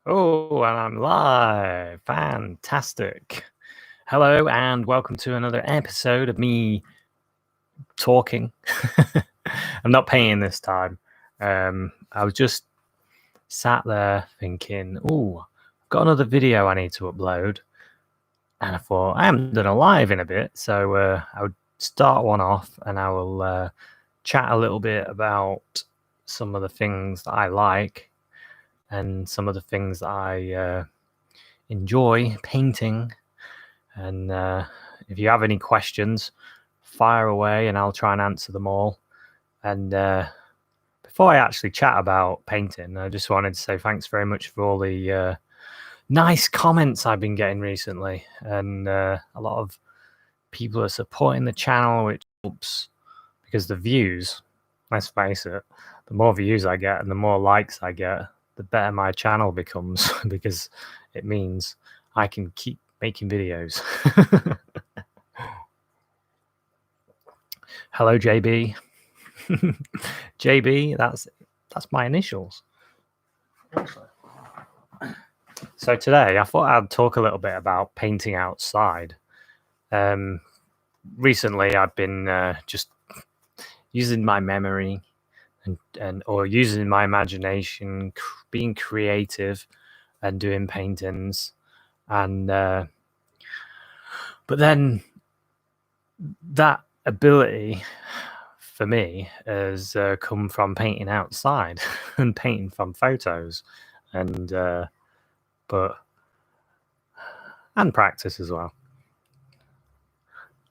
Oh, and I'm live. Fantastic. Hello, and welcome to another episode of me talking. I'm not painting this time. I was just sat there thinking, oh, I've got another video I need to upload. And I thought, I haven't done a live in a bit. So I would start one off and I will chat a little bit about some of the things that I like and some of the things that I enjoy painting. And if you have any questions, fire away and I'll try and answer them all. And before I actually chat about painting, I just wanted to say thanks very much for all the nice comments I've been getting recently. And a lot of people are supporting the channel, which helps because the views, let's face it, the more views I get and the more likes I get, the better my channel becomes because it means I can keep making videos. Hello, JB. JB, that's my initials. So today I thought I'd talk a little bit about painting outside. Recently I've been just using my memory and or using my imagination, being creative and doing paintings. And but then that ability for me has come from painting outside and painting from photos and and practice as well.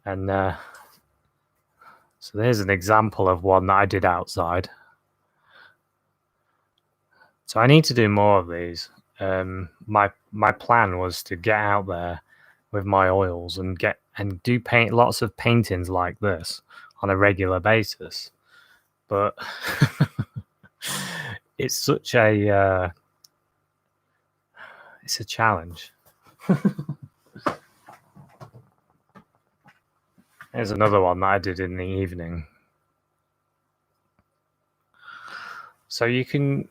And so there's an example of one that I did outside. So I need to do more of these. My plan was to get out there with my oils and do lots of paintings like this on a regular basis, but it's such a it's a challenge. There's another one that I did in the evening. So you can.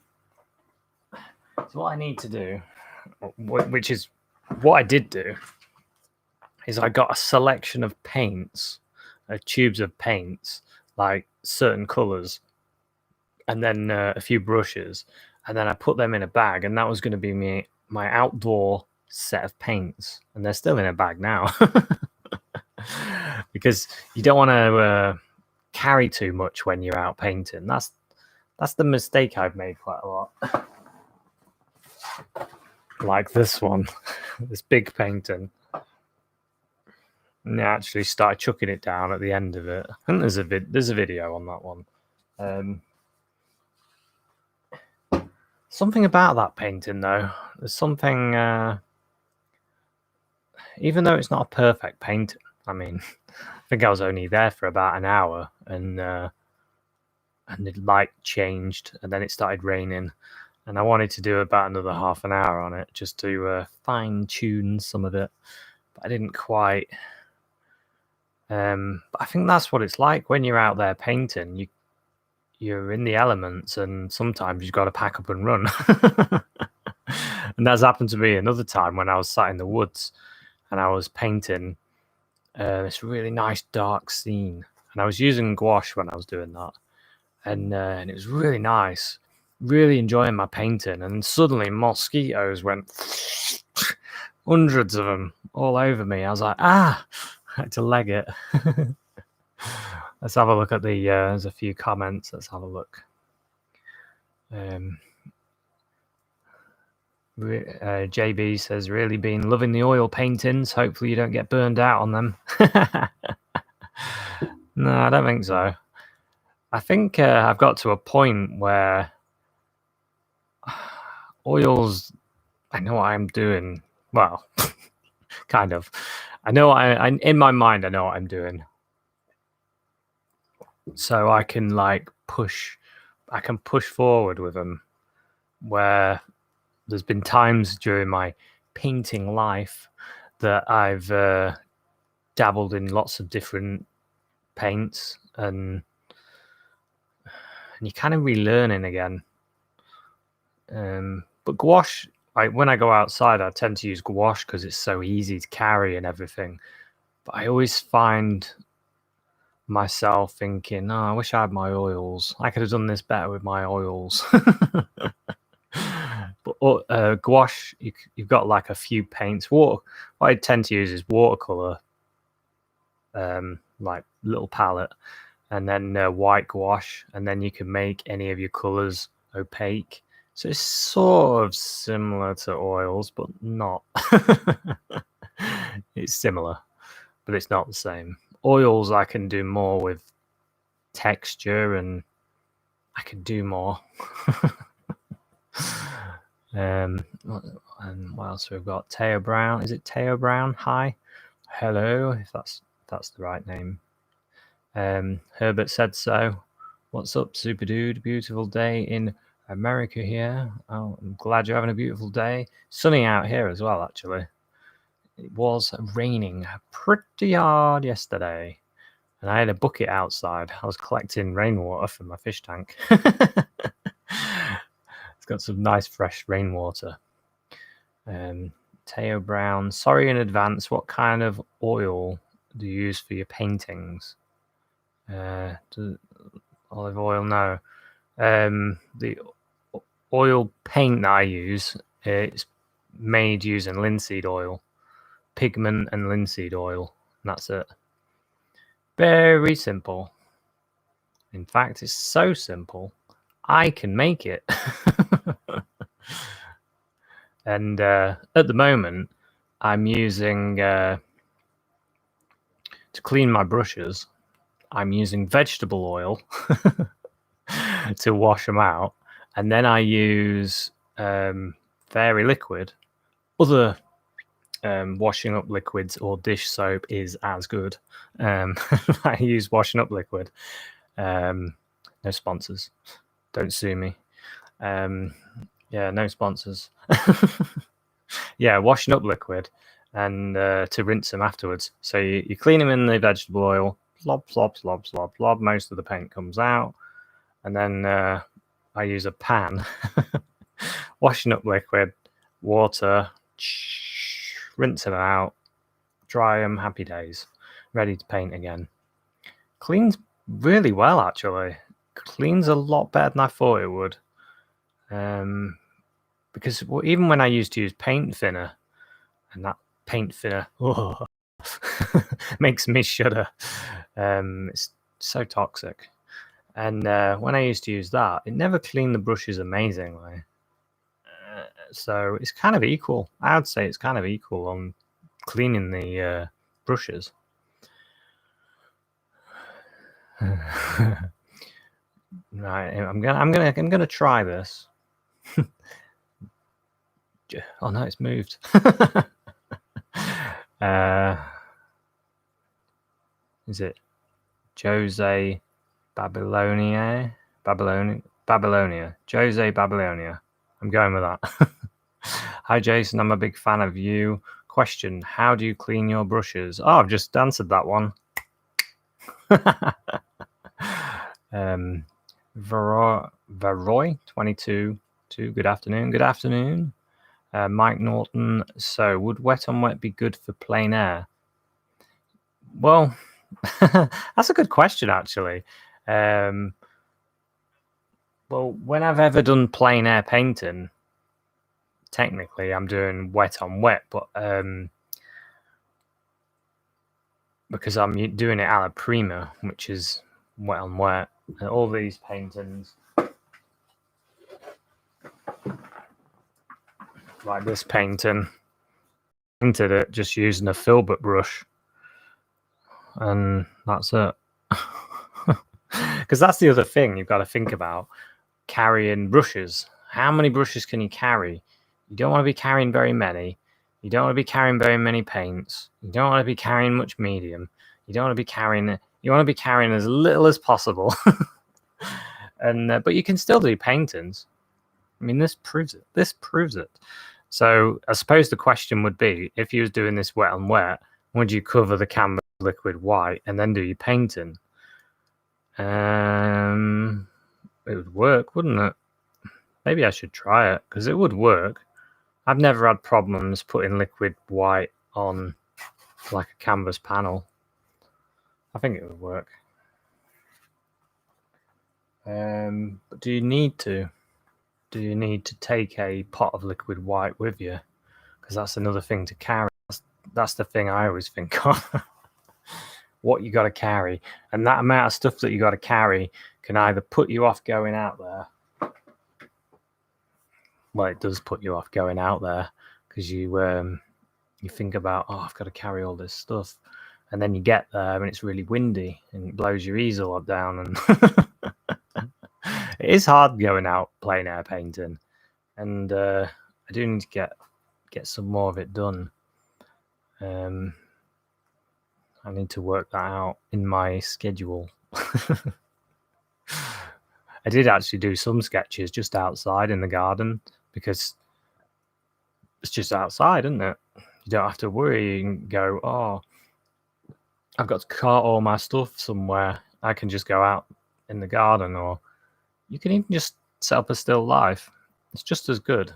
So what I need to do, which is what I did do, is I got a selection of paints, tubes of paints, like certain colours, and then a few brushes, and then I put them in a bag, and that was going to be my outdoor set of paints, and they're still in a bag now. Because you don't want to carry too much when you're out painting. That's the mistake I've made quite a lot. Like this one, this big painting. And I actually started chucking it down at the end of it. I think there's a video on that one. Something about that painting though. There's something, even though it's not a perfect painting. I mean, I think I was only there for about an hour, and the light changed, and then it started raining, and I wanted to do about another half an hour on it just to fine tune some of it, but I didn't quite. But I think that's what it's like when you're out there painting. You're in the elements, and sometimes you've got to pack up and run. And that's happened to me another time when I was sat in the woods and I was painting this really nice dark scene, and I was using gouache when I was doing that, and it was really nice, really enjoying my painting, and suddenly mosquitoes went hundreds of them all over me. I was like, I had to leg it. Let's have a look at the there's a few comments. Let's have a look. JB says, really been loving the oil paintings. Hopefully you don't get burned out on them. No, I don't think so. I think I've got to a point where oils, I know what I'm doing. Well, kind of. I know I in my mind, I know what I'm doing. So I can push forward with them, where there's been times during my painting life that I've dabbled in lots of different paints, and you're kind of relearning again. But gouache, when I go outside, I tend to use gouache because it's so easy to carry and everything. But I always find myself thinking, "Oh, I wish I had my oils. I could have done this better with my oils." But gouache, you've got like a few paints. What I tend to use is watercolor, like little palette, and then white gouache, and then you can make any of your colors opaque. So it's sort of similar to oils, but not. It's similar, but it's not the same. Oils I can do more with texture, and I can do more. And what else we've got? Teo Brown. Is it Teo Brown? Hi. Hello, if that's the right name. Herbert said so. What's up, super dude? Beautiful day in America here. Oh, I'm glad you're having a beautiful day. Sunny out here as well, actually. It was raining pretty hard yesterday, and I had a bucket outside. I was collecting rainwater from my fish tank. It's got some nice fresh rainwater. Teo Brown, sorry in advance. What kind of oil do you use for your paintings? Olive oil, no. The oil paint that I use, it's made using linseed oil, pigment and linseed oil, and that's it. Very simple. In fact, it's so simple, I can make it. And at the moment, I'm using, to clean my brushes, I'm using vegetable oil to wash them out. And then I use Fairy Liquid. Other washing up liquids or dish soap is as good. I use washing up liquid. No sponsors. Don't sue me. Yeah, no sponsors. Yeah, washing up liquid and to rinse them afterwards. So you clean them in the vegetable oil, slob, slob, slob, slob, slob. Most of the paint comes out. And then I use a pan, washing up liquid, water, rinse them out, dry them, happy days, ready to paint again. Cleans really well, actually. Cleans a lot better than I thought it would. Because even when I used to use paint thinner, and that paint thinner makes me shudder. It's so toxic. And when I used to use that, it never cleaned the brushes amazingly. So it's kind of equal. I would say it's kind of equal on cleaning the brushes. Right, I'm gonna try this. Oh no, it's moved. Is it Jose Babylonia? Jose Babylonia. I'm going with that. Hi Jason, I'm a big fan of you. Question: how do you clean your brushes? Oh, I've just answered that one. Varoy 22. Good afternoon. Good afternoon. Mike Norton. So, would wet on wet be good for plein air? Well, that's a good question, actually. Well, when I've ever done plein air painting, technically I'm doing wet on wet, but because I'm doing it a la prima, which is wet on wet. And all these paintings, like this painting, painted it just using a filbert brush, and that's it. Because that's the other thing you've got to think about, carrying brushes. How many brushes can you carry? You don't want to be carrying very many. You don't want to be carrying very many paints. You don't want to be carrying much medium. You don't want to be carrying. You want to be carrying as little as possible. And but you can still do paintings. I mean, this proves it. This proves it. So I suppose the question would be, if you was doing this wet on wet, would you cover the canvas liquid white and then do your painting? It would work, wouldn't it? Maybe I should try it because it would work. I've never had problems putting liquid white on like a canvas panel. I think it would work. But do you need to? Do you need to take a pot of liquid white with you? Because that's another thing to carry. That's the thing I always think of. What you got to carry, and that amount of stuff that you got to carry can either put you off going out there. Well, it does put you off going out there because you think about, oh, I've got to carry all this stuff, and then you get there and it's really windy and it blows your easel up down, and it is hard going out plein air painting, and I do need to get some more of it done. I need to work that out in my schedule. I did actually do some sketches just outside in the garden because it's just outside, isn't it? You don't have to worry. You can go, oh, I've got to cart all my stuff somewhere. I can just go out in the garden, or you can even just set up a still life. It's just as good.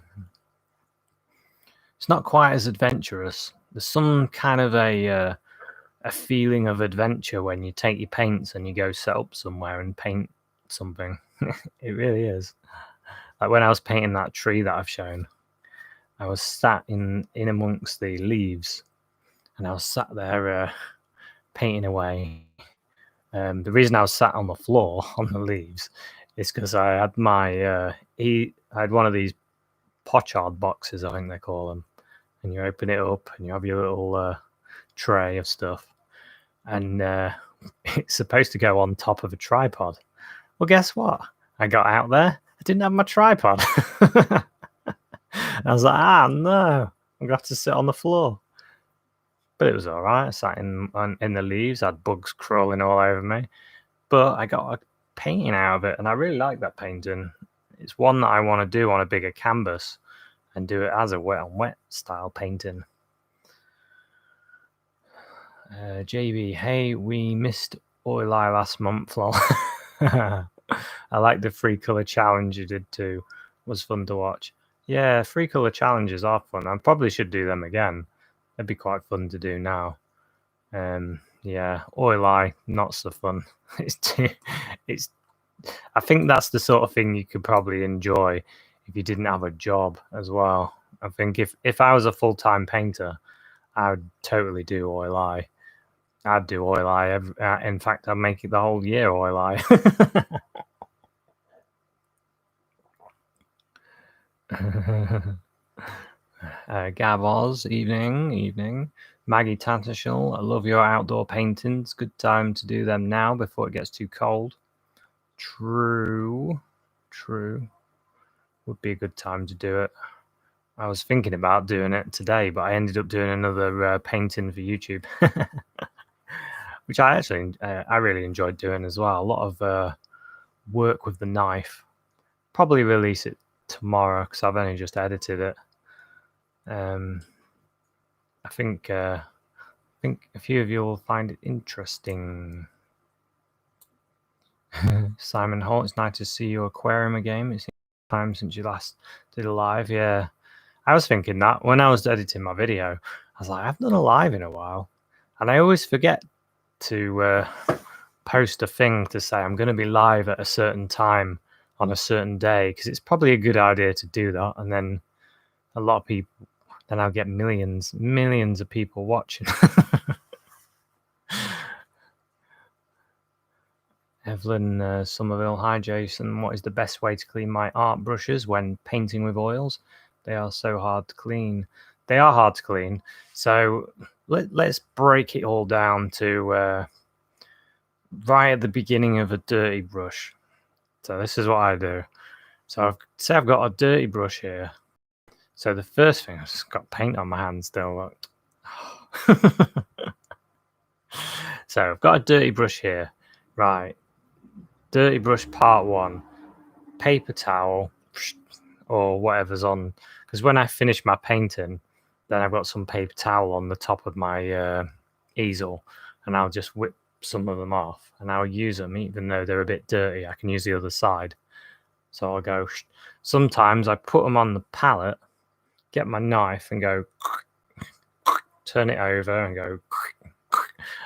It's not quite as adventurous. There's some kind of a feeling of adventure when you take your paints and you go set up somewhere and paint something. It really is. Like when I was painting that tree that I've shown, I was sat in amongst the leaves, and I was sat there painting away. The reason I was sat on the floor on the leaves is because I had I had one of these pochard boxes, I think they call them, and you open it up and you have your little tray of stuff, and it's supposed to go on top of a tripod. Well, guess what? I got out there, I didn't have my tripod. I was like, no, I'm gonna have to sit on the floor. But it was all right. I sat in the leaves, I had bugs crawling all over me, but I got a painting out of it, and I really like that painting. It's one that I want to do on a bigger canvas and do it as a wet on wet style painting. JB, hey, we missed Oil Eye last month. Lol. I like the 3 color challenge you did too. It was fun to watch. Yeah, 3 color challenges are fun. I probably should do them again. It'd be quite fun to do now. Yeah, Oil Eye, not so fun. I think that's the sort of thing you could probably enjoy if you didn't have a job as well. I think if I was a full-time painter, I would totally do Oil Eye. I'd do Oil Eye. In fact, I'd make it the whole year Oil Eye. Gavoz, evening. Maggie Tattershall, I love your outdoor paintings. Good time to do them now before it gets too cold. True. Would be a good time to do it. I was thinking about doing it today, but I ended up doing another painting for YouTube, which I really enjoyed doing as well. A lot of work with the knife. Probably release it tomorrow because I've only just edited it. I think a few of you will find it interesting. Simon Holt, it's nice to see your aquarium again. It's time since you last did a live. Yeah, I was thinking that when I was editing my video, I was like, I've done a live in a while, and I always forget to post a thing to say I'm going to be live at a certain time on a certain day, because it's probably a good idea to do that, and then a lot of people, then I'll get millions of people watching. Evelyn Somerville, hi Jason, what is the best way to clean my art brushes when painting with oils? They are so hard to clean. They are hard to clean. So let's break it all down to right at the beginning of a dirty brush. So this is what I do. So say I've got a dirty brush here. So the first thing, I've just got paint on my hand still. So I've got a dirty brush here. Right. Dirty brush part 1. Paper towel or whatever's on. Because when I finish my painting, then I've got some paper towel on the top of my easel. And I'll just whip some of them off. And I'll use them even though they're a bit dirty. I can use the other side. So I'll go... Sometimes I put them on the palette get my knife and go, turn it over and go,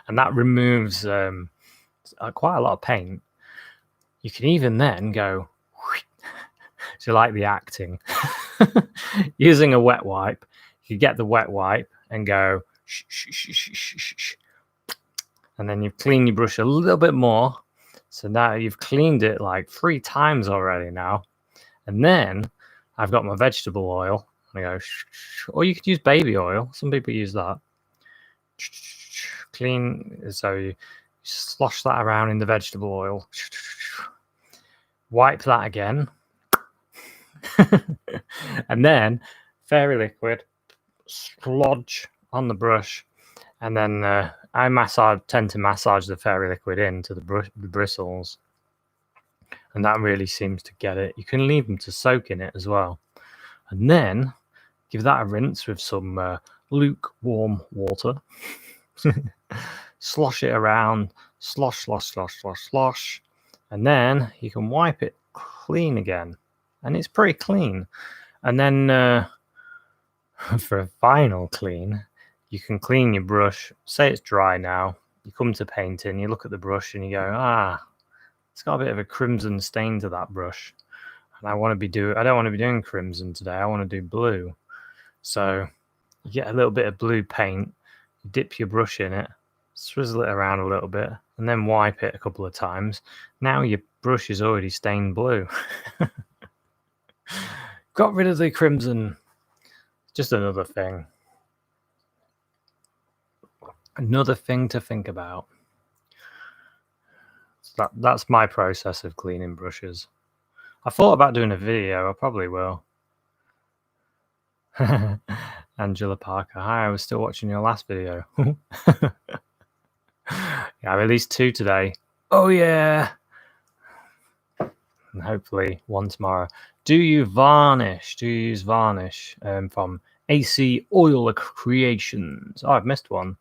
and that removes quite a lot of paint. You can even then go, so like the acting, using a wet wipe. You get the wet wipe and go, shh, shh, shh, shh, shh, shh. And then you clean your brush a little bit more. So now you've cleaned it like 3 times already now. And then I've got my vegetable oil. And I go, shh, shh. Or you could use baby oil. Some people use that. Clean. So you slosh that around in the vegetable oil. Wipe that again. And then fairy liquid, splodge on the brush. And then I tend to massage the fairy liquid into the bristles. And that really seems to get it. You can leave them to soak in it as well. And then give that a rinse with some lukewarm water. Slosh it around. Slosh, slosh, slosh, slosh, slosh. And then you can wipe it clean again. And it's pretty clean. And then for a final clean, you can clean your brush. Say it's dry now. You come to painting, you look at the brush and you go, it's got a bit of a crimson stain to that brush. And I don't want to be doing crimson today. I want to do blue. So you get a little bit of blue paint, you dip your brush in it, swizzle it around a little bit, and then wipe it a couple of times. Now your brush is already stained blue. Got rid of the crimson. Just another thing. Another thing to think about. That's my process of cleaning brushes. I thought about doing a video. I probably will. Angela Parker. Hi, I was still watching your last video. Yeah, I released 2 today. Oh, yeah. And hopefully 1 tomorrow. Do you varnish? Do you use varnish? From AC Oil Creations. Oh, I've missed one.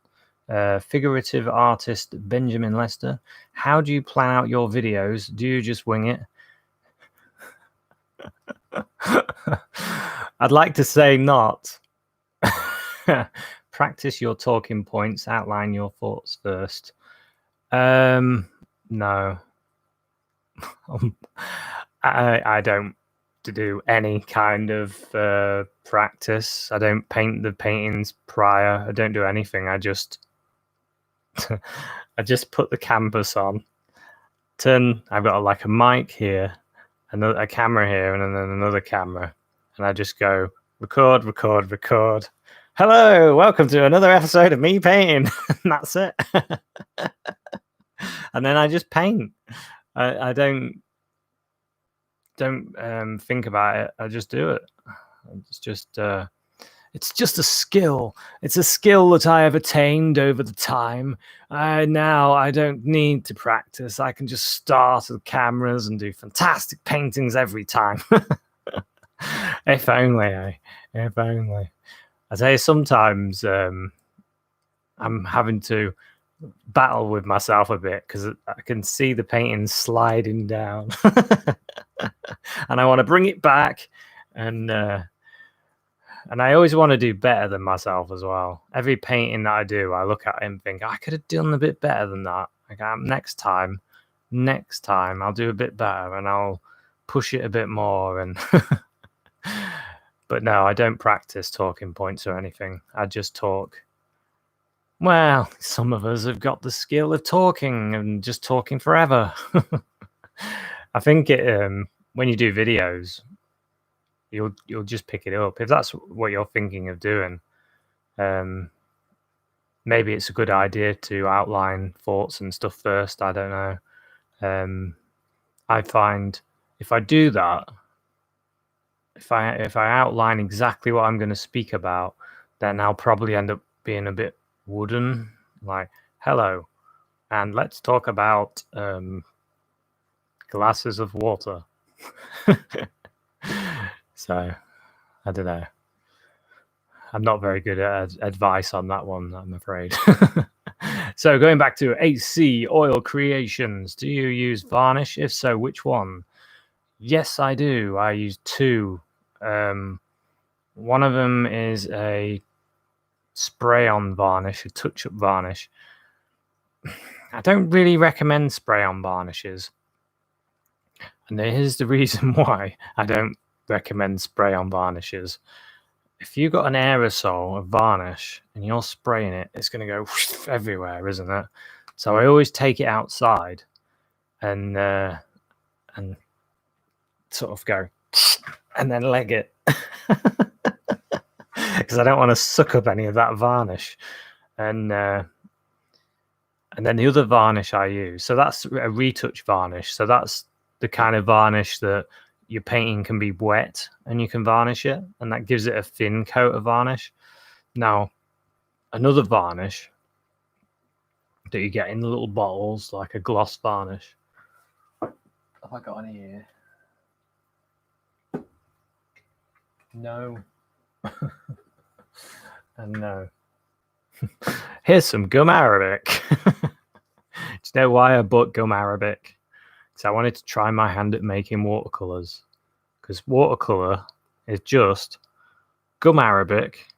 Figurative artist Benjamin Lester. How do you plan out your videos? Do you just wing it? I'd like to say not. Practice your talking points. Outline your thoughts first. No. I don't do any kind of practice. I don't paint the paintings prior. I don't do anything. I just put the canvas on. I've got like a mic here, a camera here, and then another camera, and I just go record, record, record. Hello, welcome to another episode of me painting. And that's it. And then I just paint. I don't think about it. I just do it. It's just a skill. It's a skill that I have attained over the time. Now I don't need to practice. I can just start with cameras and do fantastic paintings every time. If only, if only. I tell you, sometimes I'm having to battle with myself a bit because I can see the painting sliding down. And I want to bring it back, and I always want to do better than myself as well. Every painting that I do, I look at it and think, I could have done a bit better than that. Like, next time I'll do a bit better and I'll push it a bit more. And but no, I don't practice talking points or anything. I just talk. Well, some of us have got the skill of talking and just talking forever. I think when you do videos, you'll just pick it up if that's what you're thinking of doing. Maybe it's a good idea to outline thoughts and stuff first. I don't know. I find if I do that, if I outline exactly what I'm going to speak about, then I'll probably end up being a bit wooden. Like, hello, and let's talk about glasses of water. So, I don't know. I'm not very good at advice on that one, I'm afraid. So, going back to AC Oil Creations, do you use varnish? If so, which one? Yes, I do. I use 2. One of them is a spray-on varnish, a touch-up varnish. I don't really recommend spray-on varnishes. And here's the reason why I don't recommend spray-on varnishes. If you've got an aerosol of varnish and you're spraying it, it's going to go everywhere, isn't it? So I always take it outside and sort of go and then leg it because I don't want to suck up any of that varnish. And then the other varnish I use, so that's a retouch varnish. So that's the kind of varnish that your painting can be wet and you can varnish it, and that gives it a thin coat of varnish. Now, another varnish that you get in little bottles, like a gloss varnish. Have I got any here? No. And no. Here's some gum arabic. Do you know why I bought gum arabic? Because I wanted to try my hand at making watercolors. Because watercolor is just gum arabic.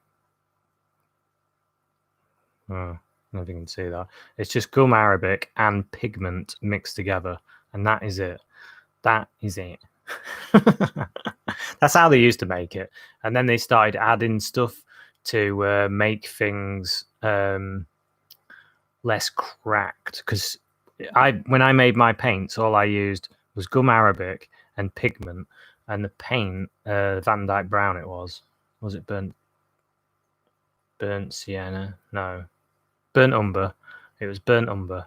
Oh, I don't know if you can see that. It's just gum arabic and pigment mixed together, and that is it. That is it. That's how they used to make it, and then they started adding stuff to make things less cracked. Because when I made my paints, all I used was gum arabic and pigment, and the paint Van Dyke Brown. It was it burnt sienna? No, burnt umber. It was burnt umber.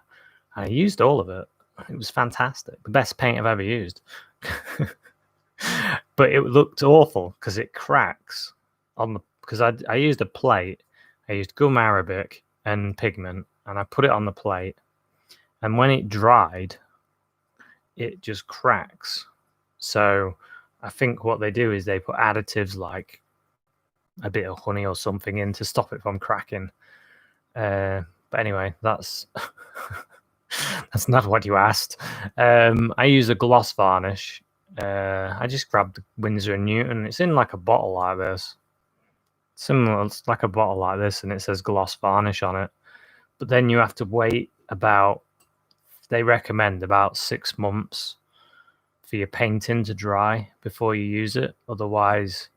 I used all of it. It was fantastic. The best paint I've ever used. But it looked awful because it cracks on the. Because I used a plate. I used gum arabic and pigment, and I put it on the plate. And when it dried, it just cracks. So I think what they do is they put additives like a bit of honey or something in to stop it from cracking. But anyway, that's that's not what you asked. I use a gloss varnish. I just grabbed the Winsor & Newton. It's in like a bottle like this. Similar, it's like a bottle like this, and it says gloss varnish on it. But then you have to wait about, they recommend about 6 months for your painting to dry before you use it. Otherwise,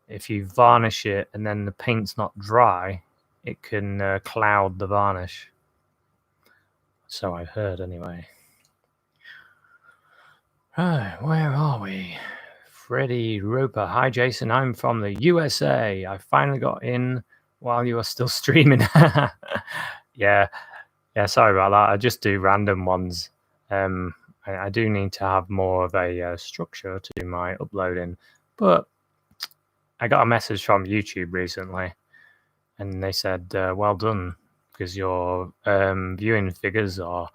if you varnish it and then the paint's not dry, it can cloud the varnish. So I've heard anyway. Right, where are we? Freddie Roper. Hi, Jason. I'm from the USA. I finally got in while you were still streaming. Yeah, sorry about that. I just do random ones. I do need to have more of a structure to do my uploading. But I got a message from YouTube recently, and they said, well done, because your viewing figures are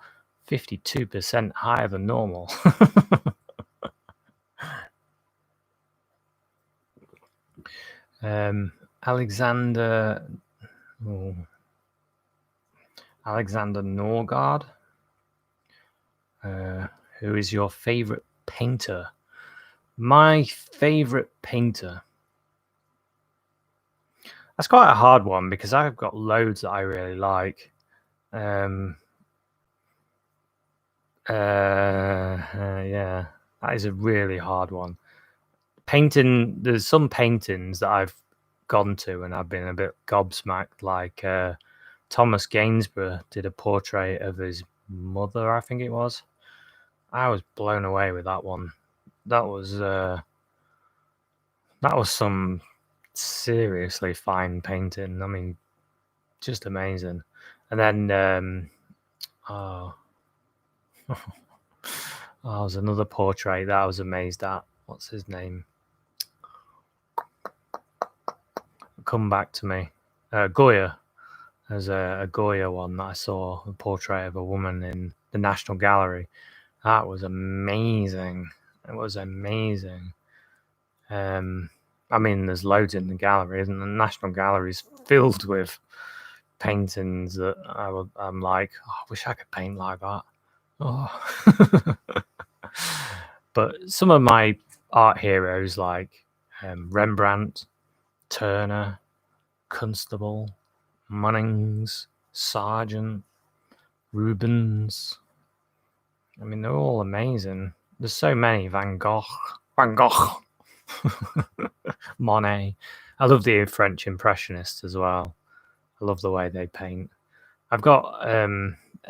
52% higher than normal. Alexander Norgard. Who is your favorite painter? My favorite painter. That's quite a hard one because I've got loads that I really like. Yeah, that is a really hard one. Painting, there's some paintings that I've gone to and I've been a bit gobsmacked, like Thomas Gainsborough did a portrait of his mother, I think it was. I was blown away with that one. That was some seriously fine painting. I mean, just amazing. And then there's another portrait that I was amazed at. What's his name? Come back to me. Goya. There's a Goya one that I saw, a portrait of a woman in the National Gallery. That was amazing. It was amazing. I mean, there's loads in the gallery, and the National Gallery is filled with paintings that I'm like, oh, I wish I could paint like that. Oh. But some of my art heroes, like Rembrandt, Turner, Constable, Munnings, Sargent, Rubens. I mean, they're all amazing. There's so many. Van Gogh. Monet. I love the French Impressionists as well. I love the way they paint. I've got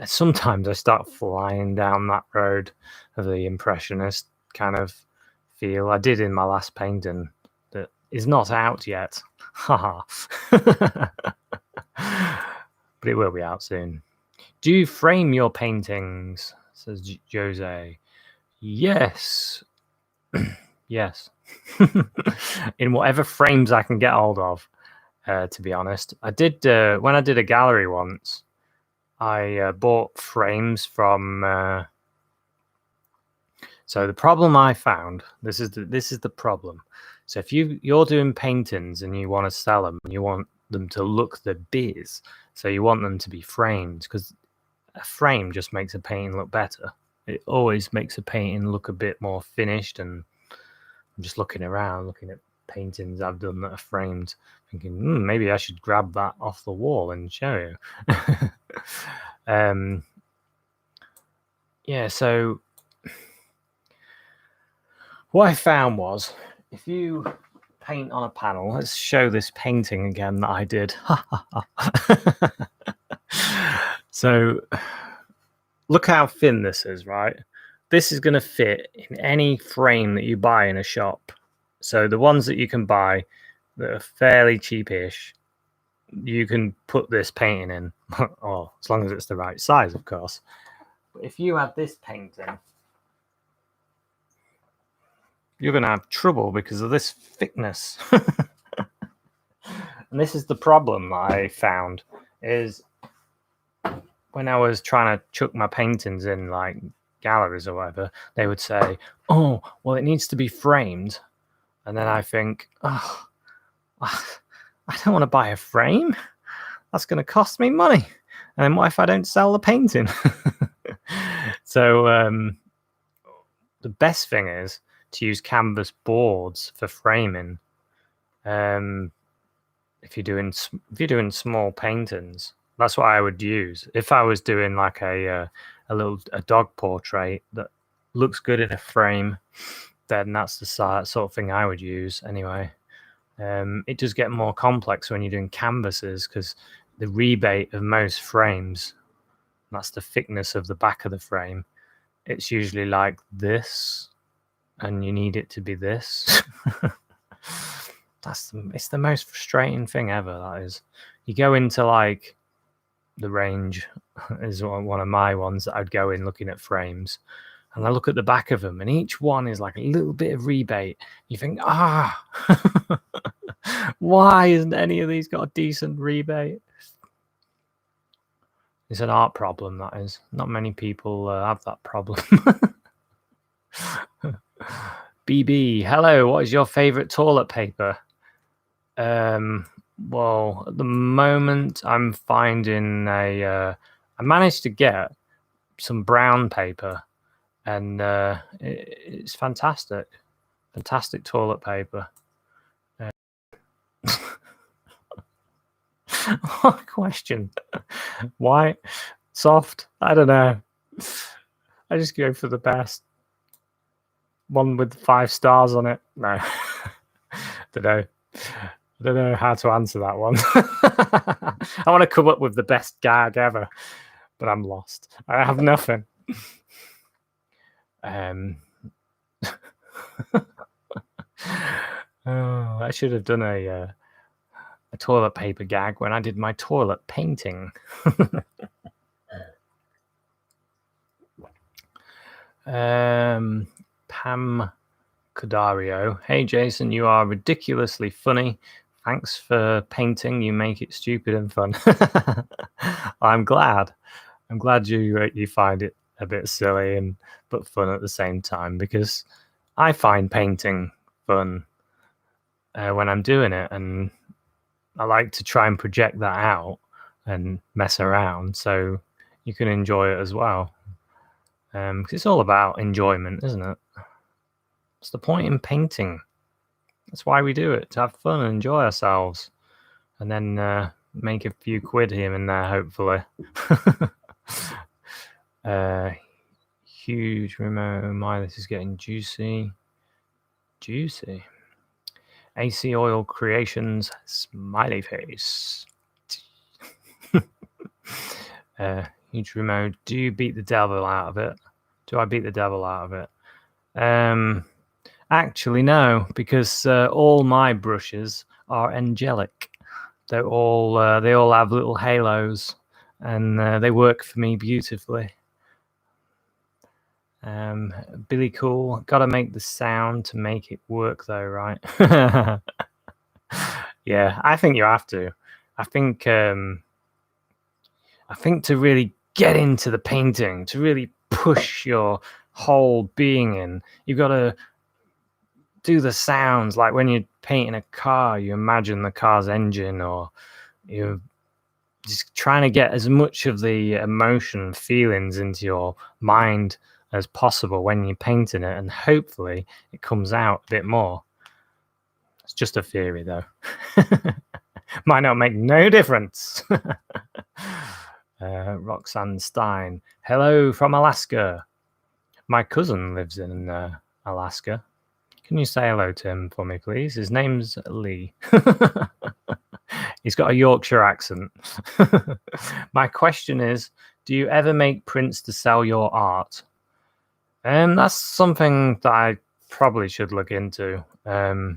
sometimes I start flying down that road of the Impressionist kind of feel. I did in my last painting that is not out yet. Haha. But it will be out soon. Do you frame your paintings? Says Jose. Yes. Yes. In whatever frames I can get hold of, to be honest. I did, when I did a gallery once, I bought frames from... so the problem I found, this is the problem. So if you're doing paintings and you want to sell them, and you want them to look the biz, so you want them to be framed, because a frame just makes a painting look better. It always makes a painting look a bit more finished. And I'm just looking around, looking at paintings I've done that are framed, thinking, maybe I should grab that off the wall and show you. Yeah, so what I found was, if you paint on a panel, let's show this painting again that I did. So look how thin this is, right? This is going to fit in any frame that you buy in a shop. So the ones that you can buy that are fairly cheapish, you can put this painting in, or as long as it's the right size, of course. But if you had this painting, you're going to have trouble because of this thickness. And this is the problem that I found, is when I was trying to chuck my paintings in like galleries or whatever, they would say, oh, well, it needs to be framed. And then I think, oh, I don't want to buy a frame. That's going to cost me money. And then what if I don't sell the painting? So the best thing is to use canvas boards for framing. If you're doing small paintings, that's what I would use. If I was doing like a dog portrait that looks good in a frame, then that's the sort of thing I would use anyway. It does get more complex when you're doing canvases, because the rebate of most frames, that's the thickness of the back of the frame, it's usually like this, and you need it to be this. It's the most frustrating thing ever, that is. You go into like the range, is one of my ones that I'd go in looking at frames, and I look at the back of them, and each one is like a little bit of rebate. You think, why isn't any of these got a decent rebate? It's an art problem, that is. Not many people have that problem. BB, hello, what is your favorite toilet paper? Well, at the moment, I'm finding I managed to get some brown paper, and it's fantastic. Fantastic toilet paper. What question? White? Soft? I don't know. I just go for the best. One with 5 stars on it. No. Don't know. I don't know how to answer that one. I want to come up with the best gag ever, but I'm lost. I have nothing. Oh, I should have done a toilet paper gag when I did my toilet painting. Pam Codario. Hey, Jason, you are ridiculously funny. Thanks for painting. You make it stupid and fun. I'm glad. I'm glad you find it a bit silly but fun at the same time, because I find painting fun when I'm doing it, and I like to try and project that out and mess around so you can enjoy it as well. Because it's all about enjoyment, isn't it? What's the point in painting? That's why we do it, to have fun and enjoy ourselves. And then make a few quid here and there, hopefully. Huge remote. My, this is getting juicy. Juicy. AC Oil Creations, smiley face. Huge remote. Do you beat the devil out of it? Do I beat the devil out of it? Actually, no, because all my brushes are angelic. They all have little halos, and they work for me beautifully. Billy Cool, gotta make the sound to make it work, though, right? Yeah, I think you have to. I think to really get into the painting, to really push your whole being in, you've got to do the sounds. Like when you're painting a car, you imagine the car's engine, or you're just trying to get as much of the emotion, feelings into your mind as possible when you're painting it, and hopefully it comes out a bit more. It's just a theory, though. Might not make no difference. Roxanne Stein, hello from Alaska. My cousin lives in Alaska. Can you say hello to him for me, please? His name's Lee. He's got a Yorkshire accent. My question is, do you ever make prints to sell your art? That's something that I probably should look into. No.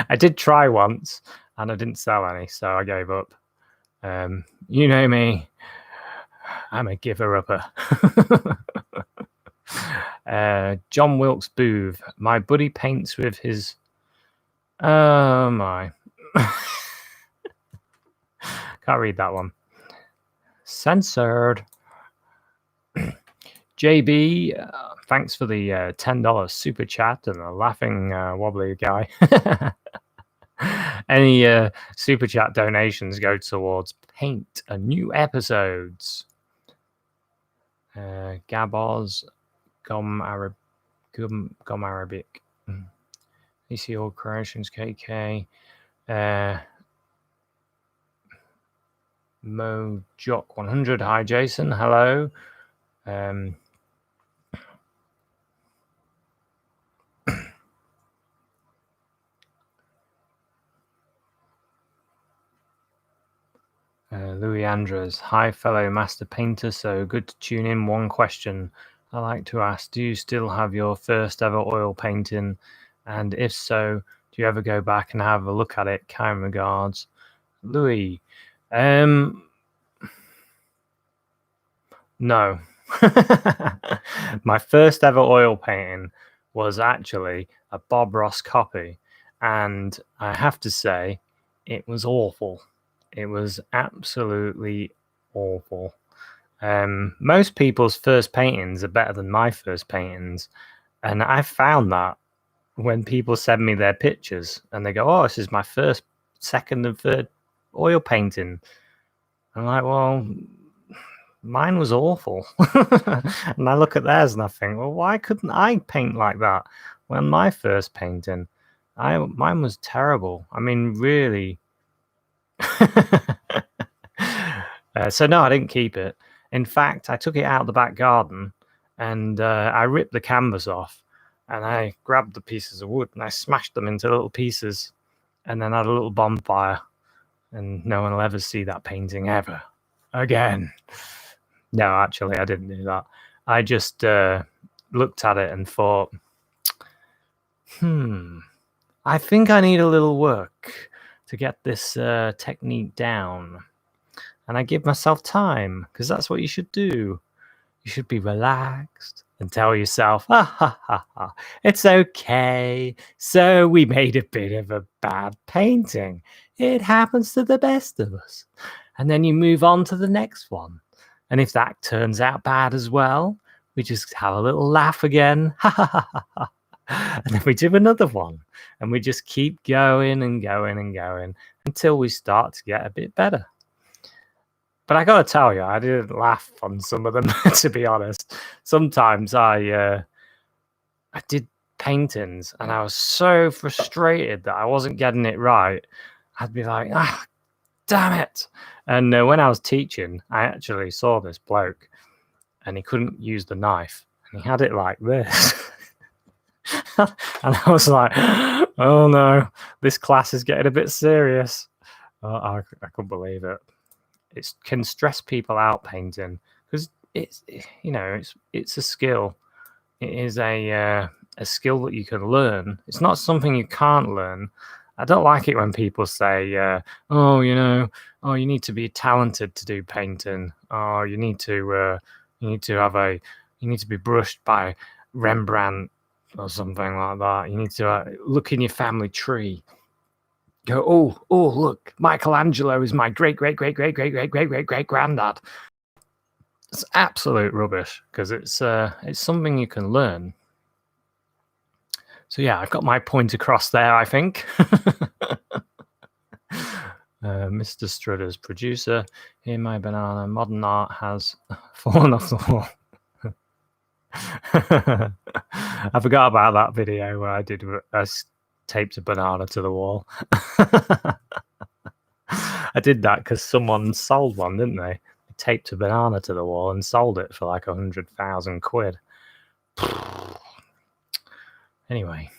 I did try once, and I didn't sell any, so I gave up. You know me. I'm a giver-upper. John Wilkes Booth. My buddy paints with his... Oh, my. Can't read that one. Censored. JB, thanks for the $10 super chat and the laughing wobbly guy. Any super chat donations go towards paint and new episodes. Gaboz, Gom Arabic, ECO Creations, KK, Mo Jock 100. Hi, Jason. Hello. Louis Andres, hi fellow master painter, so good to tune in. One question I like to ask, do you still have your first ever oil painting? And if so, do you ever go back and have a look at it? Kind regards, Louis. No. My first ever oil painting was actually a Bob Ross copy, and I have to say it was awful. It was absolutely awful. Most people's first paintings are better than my first paintings, and I found that when people send me their pictures and they go, "Oh, this is my first, second, and third oil painting," I'm like, "Well, mine was awful." And I look at theirs and I think, "Well, why couldn't I paint like that when my first painting? Mine was terrible. I mean, really." So no, I didn't keep it. In fact, I took it out the back garden and I ripped the canvas off, and I grabbed the pieces of wood and I smashed them into little pieces, and then had a little bonfire, and no one will ever see that painting ever again. No, actually, I didn't do that. I just looked at it and thought, I think I need a little work to get this technique down. And I give myself time, because that's what you should do. You should be relaxed and tell yourself, it's okay. So we made a bit of a bad painting. It happens to the best of us. And then you move on to the next one. And if that turns out bad as well, we just have a little laugh again. And then we do another one. And we just keep going and going and going until we start to get a bit better. But I gotta tell you, I didn't laugh on some of them, to be honest. Sometimes I I did paintings and I was so frustrated that I wasn't getting it right. I'd be like, ah, damn it. And when I was teaching, I actually saw this bloke and he couldn't use the knife and he had it like this. And I was like, oh no, this class is getting a bit serious. I couldn't believe it. It can stress people out, painting, because it's it's a skill. It is a skill that you can learn. It's not something you can't learn. I don't like it when people say, "Oh, you need to be talented to do painting. Oh, you need to be brushed by Rembrandt or something like that. You need to look in your family tree. Go, oh, look, Michelangelo is my great granddad." It's absolute rubbish because it's something you can learn. So yeah, I got my point across there, I think. Mr. Strudder's producer, here my banana, modern art has fallen off the wall. I forgot about that video where I taped a banana to the wall. I did that because someone sold one, didn't they? They taped a banana to the wall and sold it for like 100,000 quid. Anyway.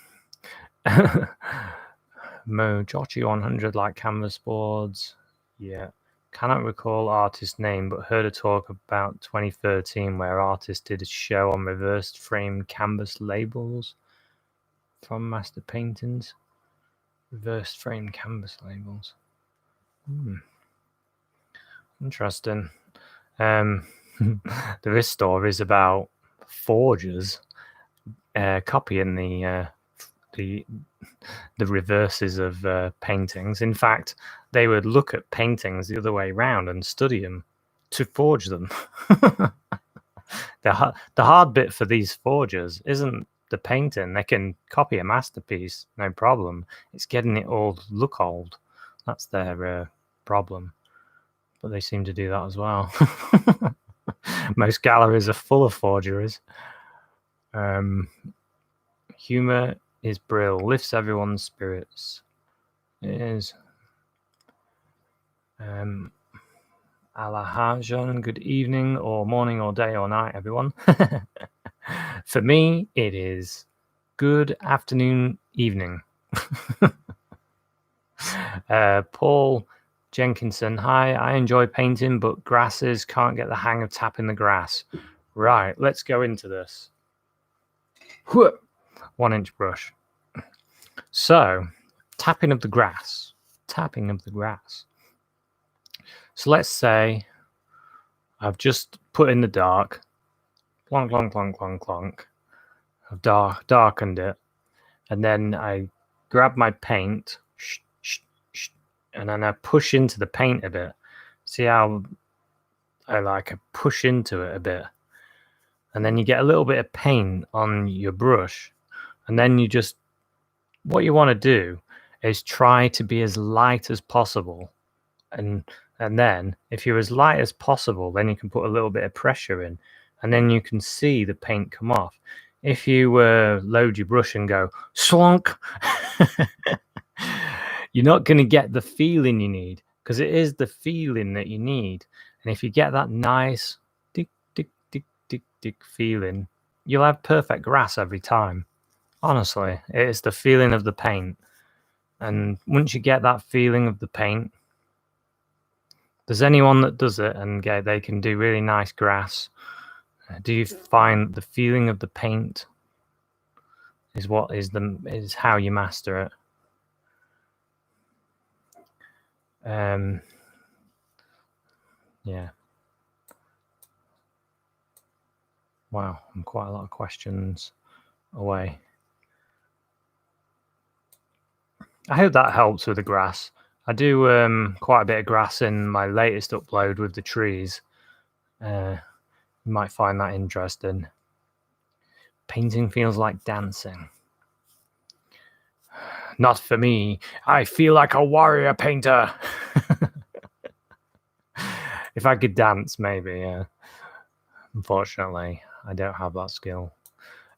Mojochi 100 like canvas boards. Yeah. Cannot recall artist name, but heard a talk about 2013 where artist did a show on reversed frame canvas labels from master paintings. Reversed frame canvas labels. Interesting. There is stories about forgers copying the reverses of paintings. In fact, they would look at paintings the other way around and study them to forge them. The hard bit for these forgers isn't the painting. They can copy a masterpiece, no problem. It's getting it all look old. That's their problem. But they seem to do that as well. Most galleries are full of forgeries. Humor is brill, lifts everyone's spirits. It is. Alahajan, good evening or morning or day or night, everyone. For me, it is good afternoon, evening. Paul Jenkinson, hi, I enjoy painting, but grasses can't get the hang of tapping the grass. Right, let's go into this. 1-inch brush. So, tapping of the grass. So let's say I've just put in the dark. Clonk, clonk, clonk, clonk, clonk. I've darkened it. And then I grab my paint. And then I push into the paint a bit. See how I push into it a bit. And then you get a little bit of paint on your brush. And then what you want to do is try to be as light as possible. And then if you're as light as possible, then you can put a little bit of pressure in. And then you can see the paint come off. If you load your brush and go slonk, you're not going to get the feeling you need, because it is the feeling that you need. And if you get that nice tick, tick, tick, tick, tick feeling, you'll have perfect grass every time. Honestly, it is the feeling of the paint. And once you get that feeling of the paint, there's anyone that does it and they can do really nice grass. Do you find the feeling of the paint is how you master it? Yeah. Wow, I'm quite a lot of questions away. I hope that helps with the grass. I do quite a bit of grass in my latest upload with the trees. You might find that interesting. Painting feels like dancing. Not for me. I feel like a warrior painter. If I could dance, maybe, yeah. Unfortunately, I don't have that skill.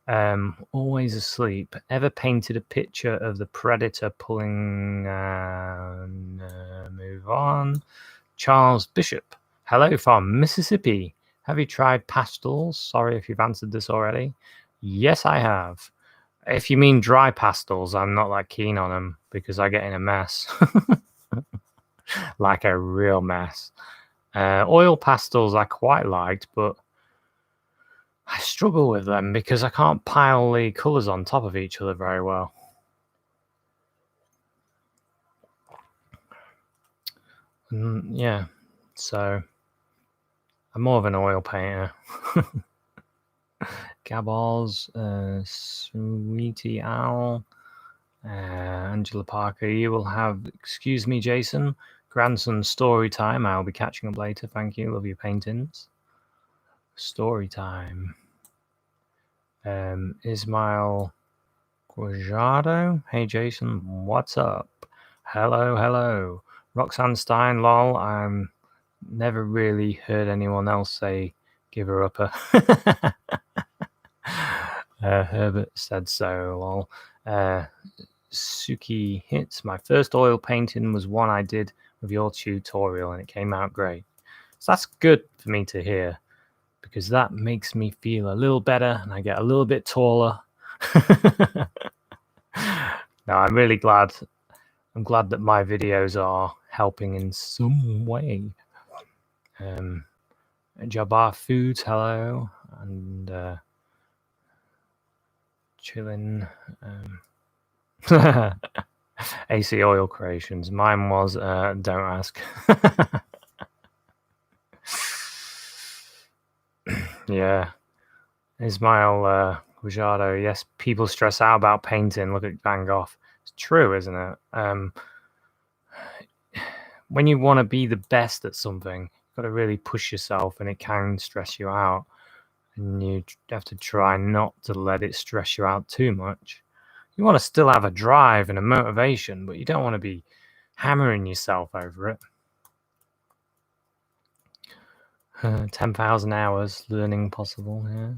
Always asleep. Ever painted a picture of the predator pulling? Move on. Charles Bishop. Hello from Mississippi. Have you tried pastels? Sorry if you've answered this already. Yes, I have. If you mean dry pastels, I'm not that keen on them because I get in a mess. Like a real mess. Oil pastels I quite liked, but I struggle with them because I can't pile the colours on top of each other very well. Yeah, so I'm more of an oil painter. Gabals, Sweetie Owl, Angela Parker. You will have, excuse me, Jason, grandson story time. I'll be catching up later. Thank you. Love your paintings. Story time. Ismail Guajado. Hey, Jason, what's up? Hello. Roxanne Stein, lol. I'm never really heard anyone else say give her up a. Herbert said so, lol. Suki hits. My first oil painting was one I did with your tutorial and it came out great. So that's good for me to hear because that makes me feel a little better and I get a little bit taller. No, I'm really glad. I'm glad that my videos are helping in some way. Jabbar Foods, hello, and chilling. AC Oil Creations. Mine was don't ask. Yeah. Ismail Guajado, yes, people stress out about painting. Look at Van Gogh. It's true, isn't it? When you want to be the best at something, you've got to really push yourself and it can stress you out. And you have to try not to let it stress you out too much. You want to still have a drive and a motivation, but you don't want to be hammering yourself over it. 10,000 hours learning possible, yeah.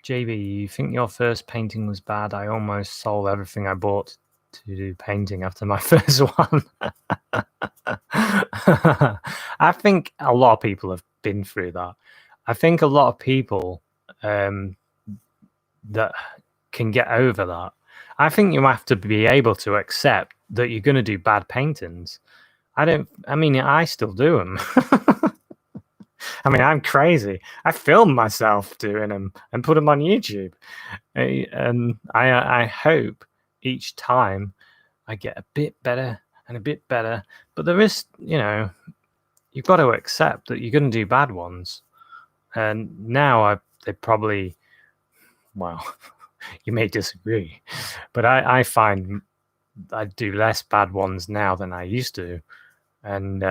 JB, you think your first painting was bad? I almost sold everything I bought to do painting after my first one. I think a lot of people have been through that. I think a lot of people that can get over that. I think you have to be able to accept that you're going to do bad paintings. I still do them. I mean, I'm crazy. I film myself doing them and put them on YouTube. And I hope each time I get a bit better and a bit better. But there is, you've got to accept that you're going to do bad ones. And now they probably, well, you may disagree, but I find I do less bad ones now than I used to. And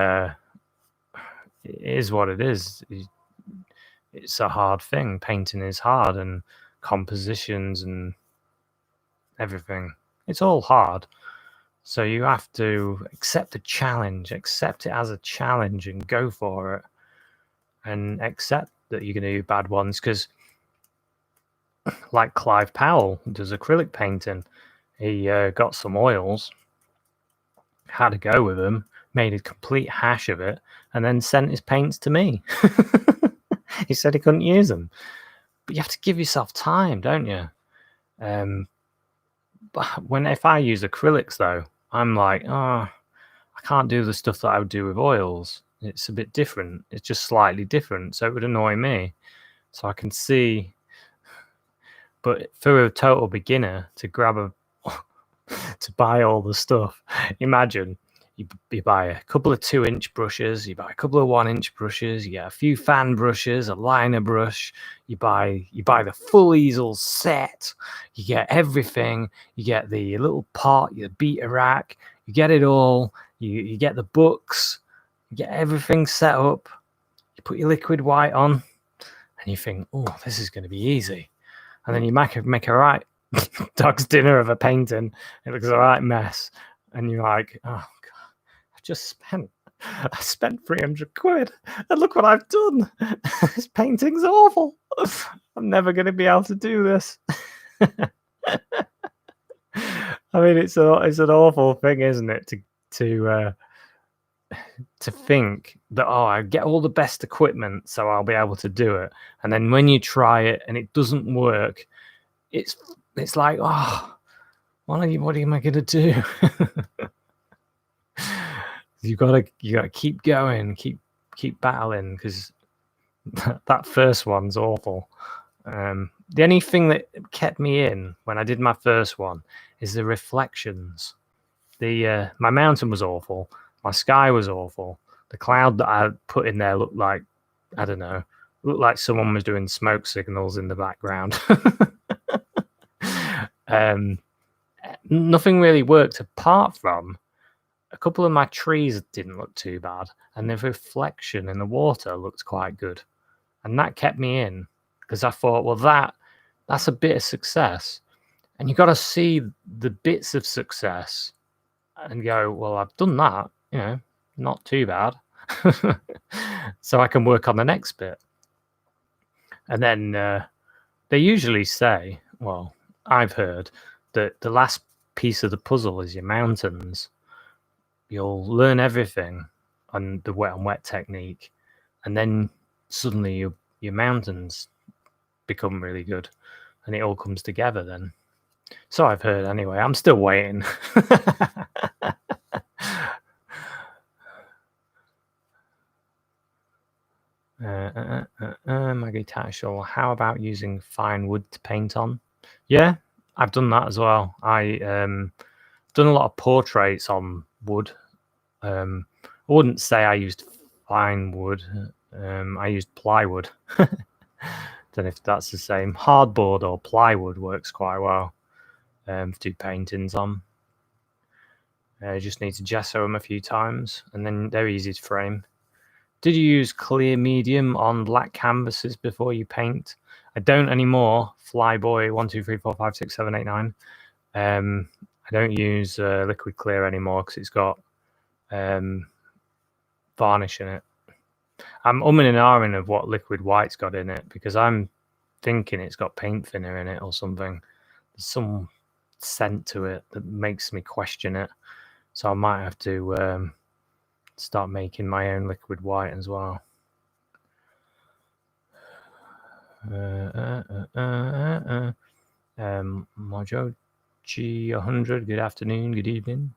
it is what it is. It's a hard thing. Painting is hard, and compositions and everything. It's all hard. So you have to accept the challenge, accept it as a challenge and go for it. And accept that you're going to do bad ones because like Clive Powell does acrylic painting. He got some oils, had a go with them, made a complete hash of it, and then sent his paints to me. He said he couldn't use them. But you have to give yourself time, don't you? But if I use acrylics, though, I'm like, I can't do the stuff that I would do with oils. It's a bit different. It's just slightly different. So it would annoy me. So I can see. But for a total beginner to to buy all the stuff, imagine you buy a couple of 2-inch brushes, you buy a couple of 1-inch brushes, you get a few fan brushes, a liner brush, you buy the full easel set, you get everything, you get the little pot, your beater rack, you get it all, you get the books, you get everything set up, you put your liquid white on, and you think, oh, this is going to be easy. And then you make a right dog's dinner of a painting. It looks a right mess. And you're like, oh, God, I spent 300 quid. And look what I've done. This painting's awful. I'm never going to be able to do this. I mean, it's an awful thing, isn't it, to think that, oh, I get all the best equipment, so I'll be able to do it. And then when you try it and it doesn't work, it's like, oh, what am I going to do? you gotta keep going, keep battling, because that first one's awful. The only thing that kept me in when I did my first one is the reflections. My mountain was awful. My sky was awful. The cloud that I put in there looked like, I don't know, looked like someone was doing smoke signals in the background. Nothing really worked apart from a couple of my trees didn't look too bad, and the reflection in the water looked quite good. And that kept me in, because I thought, well, that's a bit of success. And you got to see the bits of success and go, well, I've done that, not too bad. So I can work on the next bit. And then they usually say, well, I've heard that the last piece of the puzzle is your mountains. You'll learn everything on the wet on wet technique, and then suddenly your mountains become really good, and it all comes together then. So I've heard anyway. I'm still waiting. Maggie Tatchell, how about using fine wood to paint on? Yeah, I've done that as well. I done a lot of portraits on wood. I wouldn't say I used fine wood. I used plywood. Don't know if that's the same. Hardboard or plywood works quite well to do paintings on. You just need to gesso them a few times, and then they're easy to frame. Did you use clear medium on black canvases before you paint? I don't anymore. Flyboy 1 2 3 4 5 6 7 8 9. I don't use liquid clear anymore because it's got varnish in it. I'm umming and ahhing of what liquid white's got in it, because I'm thinking it's got paint thinner in it or something. There's some scent to it that makes me question it. So I might have to start making my own liquid white as well. Mojo G100, good afternoon, good evening.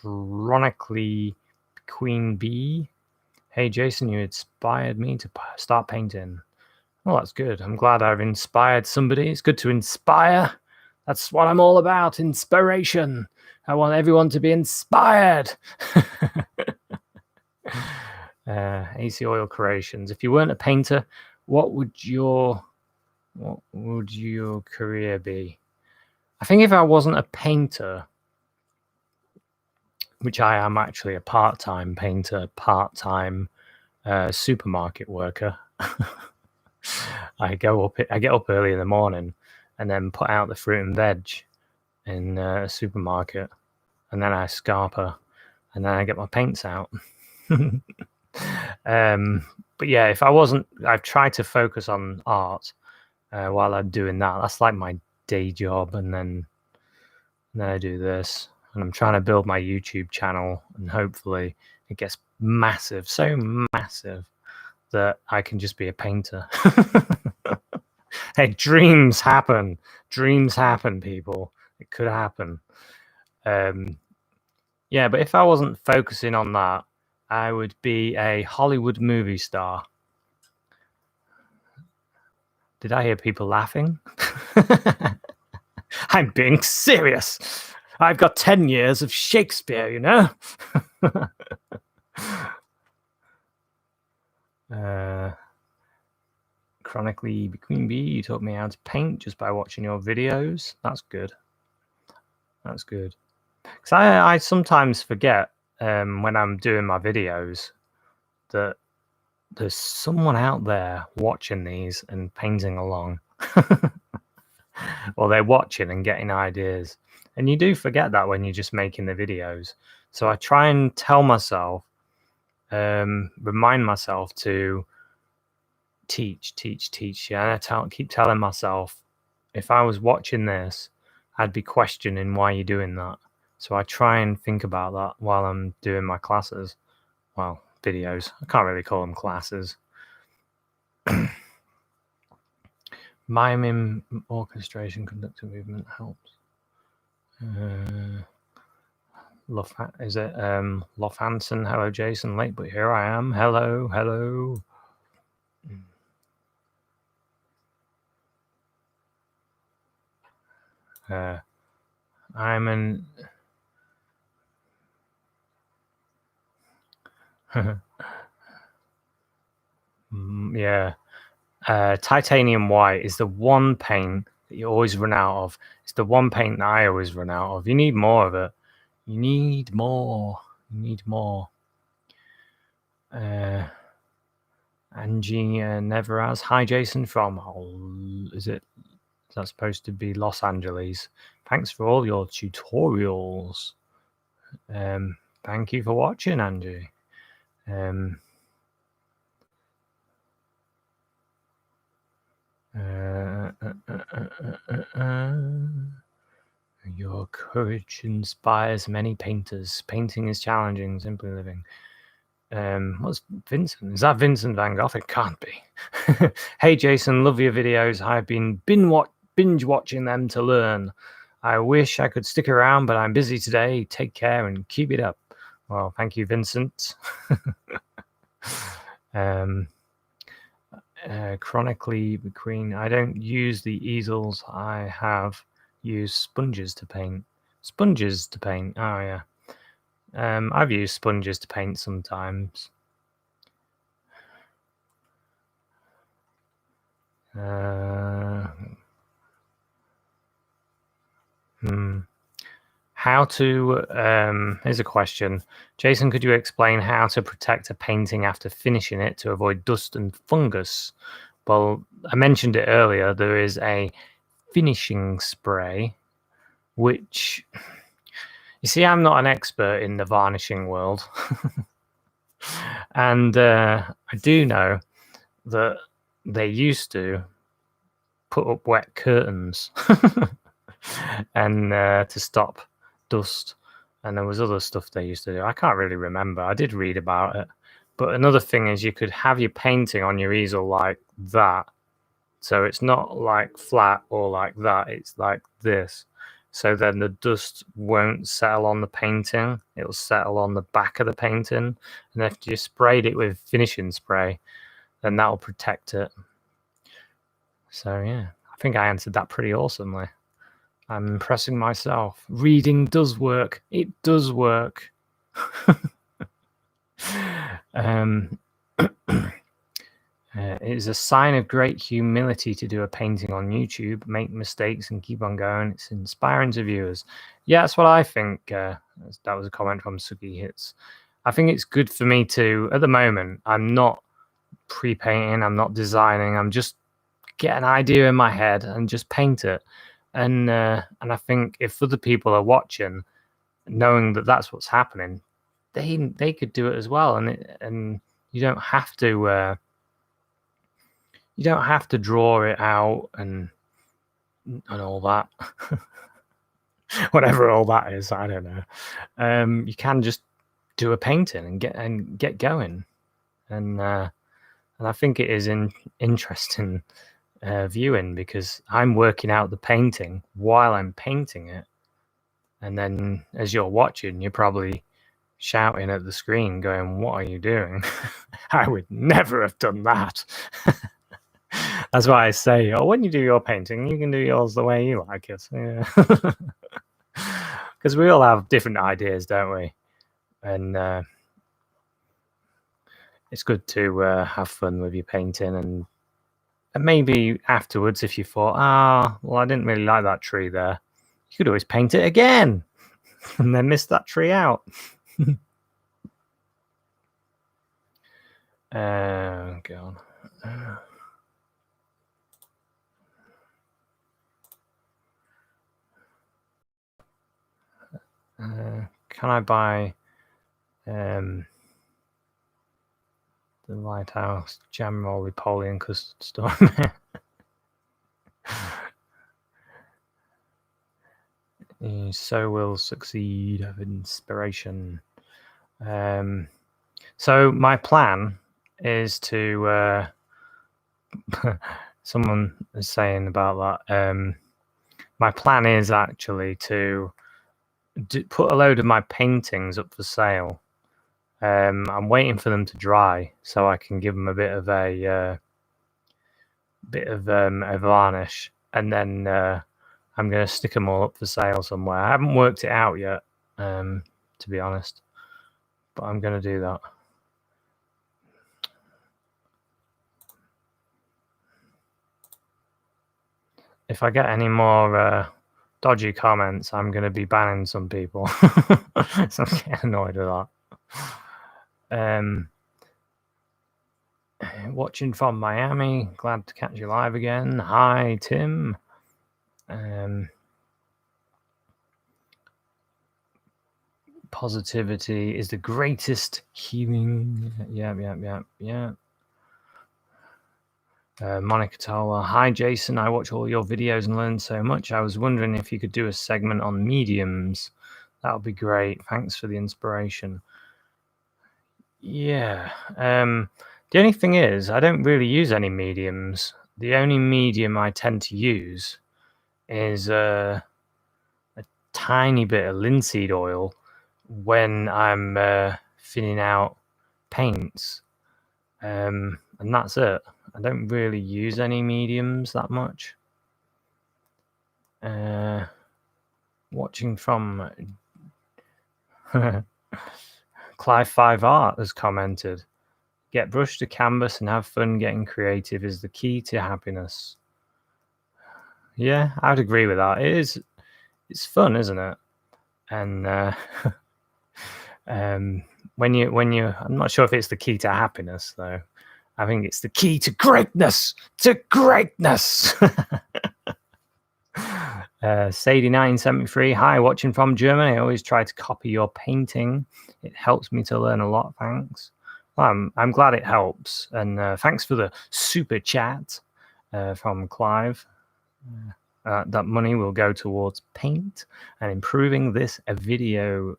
Chronically Queen Bee, hey Jason, you inspired me to start painting. Well, that's good. I'm glad I've inspired somebody. It's good to inspire. That's what I'm all about, inspiration. I want everyone to be inspired. AC Oil Creations. If you weren't a painter, what would your career be? I think if I wasn't a painter, which I am actually a part-time painter, part-time supermarket worker. I get up early in the morning and then put out the fruit and veg in a supermarket, and then I scarper, and then I get my paints out. But yeah, if I wasn't, I've tried to focus on art while I'm doing that. That's like my day job, and then I do this, and I'm trying to build my YouTube channel, and hopefully it gets massive, so massive that I can just be a painter. Hey, dreams happen, people. It could happen. Yeah, but if I wasn't focusing on that, I would be a Hollywood movie star. Did I hear people laughing? I'm being serious. I've got 10 years of Shakespeare, you know? Chronically Queen Bee, you taught me how to paint just by watching your videos. That's good. That's good. Because I sometimes forget when I'm doing my videos that there's someone out there watching these and painting along. Or they're watching and getting ideas. And you do forget that when you're just making the videos. So I try and tell myself, remind myself to teach. Yeah, keep telling myself, if I was watching this, I'd be questioning why you're doing that. So I try and think about that while I'm doing my classes. Well, videos. I can't really call them classes. Miming orchestration, conducting movement helps. Is it Lof Hansen? Hello, Jason. Late, but here I am. Hello. I'm an yeah. Titanium white is the one paint that you always run out of. It's the one paint that I always run out of. You need more of it. You need more. Angie never has. Hi, Jason from. Is that supposed to be Los Angeles? Thanks for all your tutorials. Thank you for watching, Angie. Your courage inspires many painters. Painting is challenging, simply living. What's Vincent? Is that Vincent van Gogh? It can't be. Hey, Jason, love your videos. I've been binge watching them to learn. I wish I could stick around, but I'm busy today. Take care and keep it up. Well, thank you, Vincent. Chronically McQueen. I don't use the easels. I have used sponges to paint. Sponges to paint. Oh yeah. I've used sponges to paint sometimes. How to, here's a question. Jason, could you explain how to protect a painting after finishing it to avoid dust and fungus? Well, I mentioned it earlier. There is a finishing spray, which, you see, I'm not an expert in the varnishing world. And I do know that they used to put up wet curtains and to stop dust, and there was other stuff they used to do. I can't really remember. I did read about it. But another thing is you could have your painting on your easel like that, so it's not like flat or like that, it's like this. So then the dust won't settle on the painting, it'll settle on the back of the painting. And if you sprayed it with finishing spray, then that'll protect it. So yeah, I think I answered that pretty awesomely. I'm impressing myself. Reading does work. It does work. It is a sign of great humility to do a painting on YouTube, make mistakes and keep on going. It's inspiring to viewers. Yeah, that's what I think. That was a comment from Suki Hits. I think it's good for me to, at the moment, I'm not pre-painting, I'm not designing, I'm just get an idea in my head and just paint it. And I think if other people are watching, knowing that that's what's happening, they could do it as well. And you don't have to draw it out and all that. Whatever all that is, I don't know. You can just do a painting and get going. And I think it is interesting viewing, because I'm working out the painting while I'm painting it, and then as you're watching, you're probably shouting at the screen going, what are you doing? I would never have done that. That's why I say, when you do your painting, you can do yours the way you like it. Because we all have different ideas, don't we? And it's good to have fun with your painting, and maybe afterwards, if you thought, I didn't really like that tree there, you could always paint it again and then miss that tree out. God. Can I buy The lighthouse, jam roll, Napoleon custard storm. So will succeed of inspiration. So my plan is to someone is saying about that. My plan is actually to put a load of my paintings up for sale. I'm waiting for them to dry so I can give them a bit of a varnish, and then I'm going to stick them all up for sale somewhere. I haven't worked it out yet, to be honest, but I'm going to do that. If I get any more dodgy comments, I'm going to be banning some people. So I'm getting annoyed with that. Watching from Miami. Glad to catch you live again. Hi, Tim. Positivity is the greatest healing. Yeah. Monica Tola. Hi, Jason. I watch all your videos and learn so much. I was wondering if you could do a segment on mediums. That would be great. Thanks for the inspiration. Yeah. The only thing is, I don't really use any mediums. The only medium I tend to use is a tiny bit of linseed oil when I'm thinning out paints. And that's it. I don't really use any mediums that much. Watching from Clive 5 Art has commented, get brush to canvas and have fun getting creative is the key to happiness. Yeah, I would agree with that. It's fun, isn't it? And when you I'm not sure if it's the key to happiness though. I think it's the key to greatness. Sadie 1973. Hi, watching from Germany. I always try to copy your painting. It helps me to learn a lot. Thanks. Well, I'm glad it helps, and thanks for the super chat from Clive. That money will go towards paint and improving this video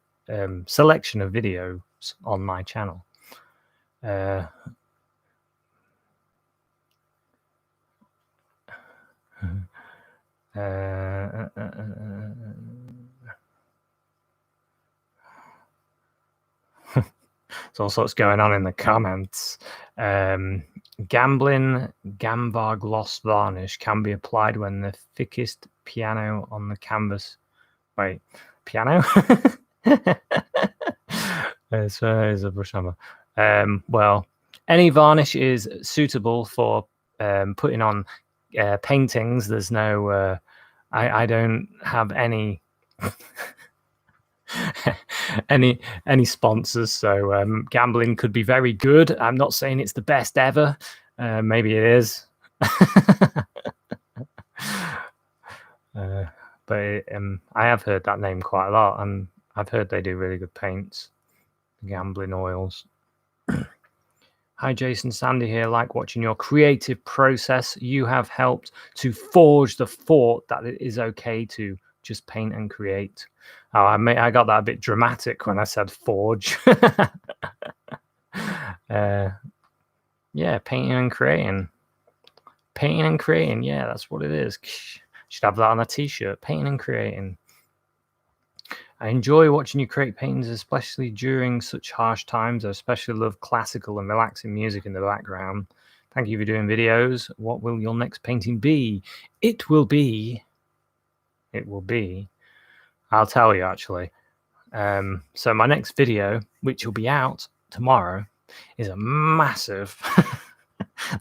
selection of videos on my channel. There's all sorts going on in the comments. Gambling Gamvar gloss varnish can be applied when the thickest piano on the canvas. Wait, piano? It's a brush hammer. Well, any varnish is suitable for putting on paintings. There's no. I don't have any. any sponsors, so gambling could be very good. I'm not saying it's the best ever. Maybe it is. But I have heard that name quite a lot, and I've heard they do really good paints. Gambling oils. Hi, Jason. Sandy here. Like watching your creative process. You have helped to forge the thought that it is okay to just paint and create. Oh, I got that a bit dramatic when I said forge. Yeah, painting and creating. Painting and creating. Yeah, that's what it is. Should have that on a t-shirt. Painting and creating. I enjoy watching you create paintings, especially during such harsh times. I especially love classical and relaxing music in the background. Thank you for doing videos. What will your next painting be? It will be. I'll tell you, actually. So my next video, which will be out tomorrow, is a massive,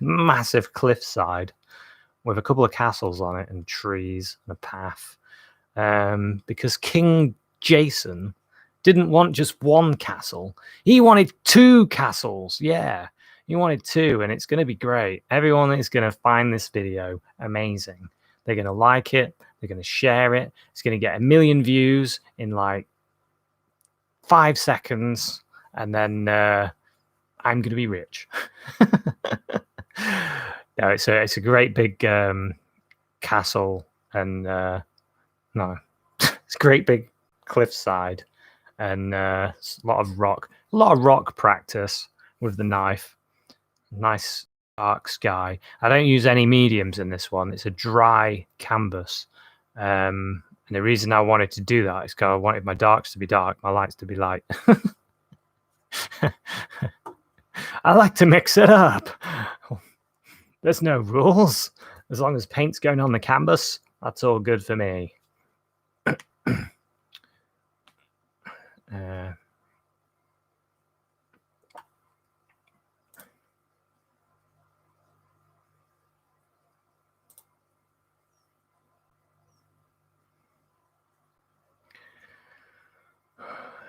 massive cliffside with a couple of castles on it and trees and a path. Because King Jason didn't want just one castle. He wanted 2 castles. Yeah, he wanted 2, and it's going to be great. Everyone is going to find this video amazing. They're going to like it. They're going to share it. It's going to get 1 million views in like 5 seconds. And then I'm going to be rich. No, it's a great big castle, and no, it's a great big cliffside, and a lot of rock practice with the knife. Nice dark sky. I don't use any mediums in this one. It's a dry canvas. And the reason I wanted to do that is because I wanted my darks to be dark, my lights to be light. I like to mix it up. There's no rules. As long as paint's going on the canvas, that's all good for me.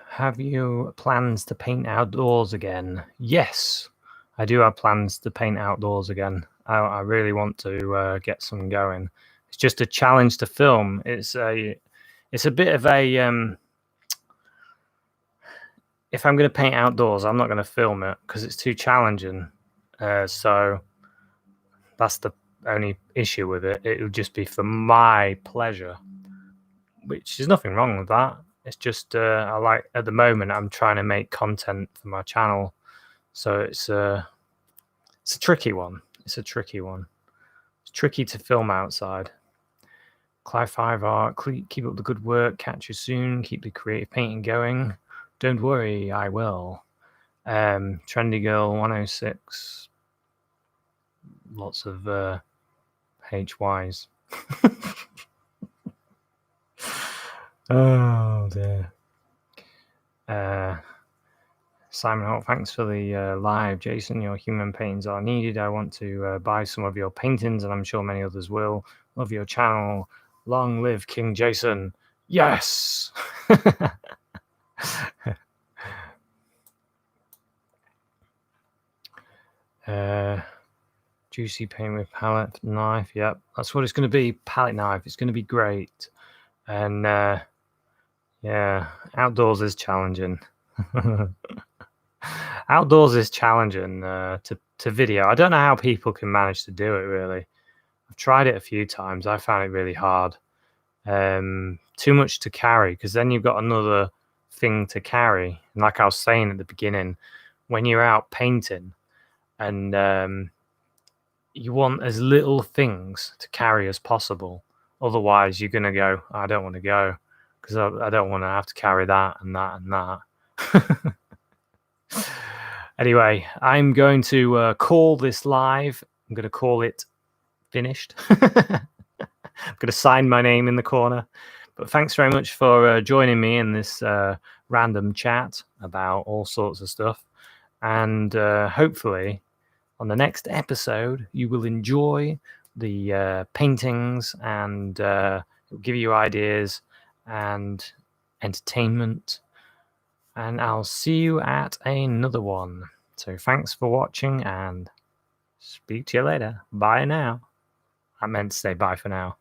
Have you plans to paint outdoors again? Yes, I do have plans to paint outdoors again. I really want to get some going. It's just a challenge to film. It's a bit of a if I'm going to paint outdoors, I'm not going to film it because it's too challenging. So that's the only issue with it. It would just be for my pleasure, which is nothing wrong with that. It's just I like at the moment I'm trying to make content for my channel, so it's a tricky one. It's tricky to film outside. Clive 5 Art, keep up the good work. Catch you soon. Keep the creative painting going. Don't worry, I will. Trendy Girl 106. Lots of HYs. Oh dear. Simon Holt, thanks for the live. Jason, your human paintings are needed. I want to buy some of your paintings, and I'm sure many others will. Love your channel. Long live King Jason. Yes. Juicy paint with palette knife. Yep, that's what it's going to be. Palette knife. It's going to be great. And yeah, outdoors is challenging. Outdoors is challenging to video. I don't know how people can manage to do it, really. I've tried it a few times. I found it really hard. Too much to carry, because then you've got another thing to carry. And like I was saying at the beginning, when you're out painting and you want as little things to carry as possible. Otherwise, you're going to go, I don't want to go because I don't want to have to carry that and that and that. Anyway, I'm going to call this live. I'm going to call it finished. I'm going to sign my name in the corner. But thanks very much for joining me in this random chat about all sorts of stuff. And hopefully on the next episode, you will enjoy the paintings and it'll give you ideas and entertainment. And I'll see you at another one. So thanks for watching and speak to you later. Bye now. I meant to say bye for now.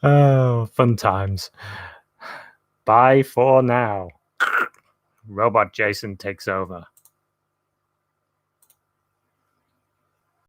Oh, fun times. Bye for now. Robot Jason takes over.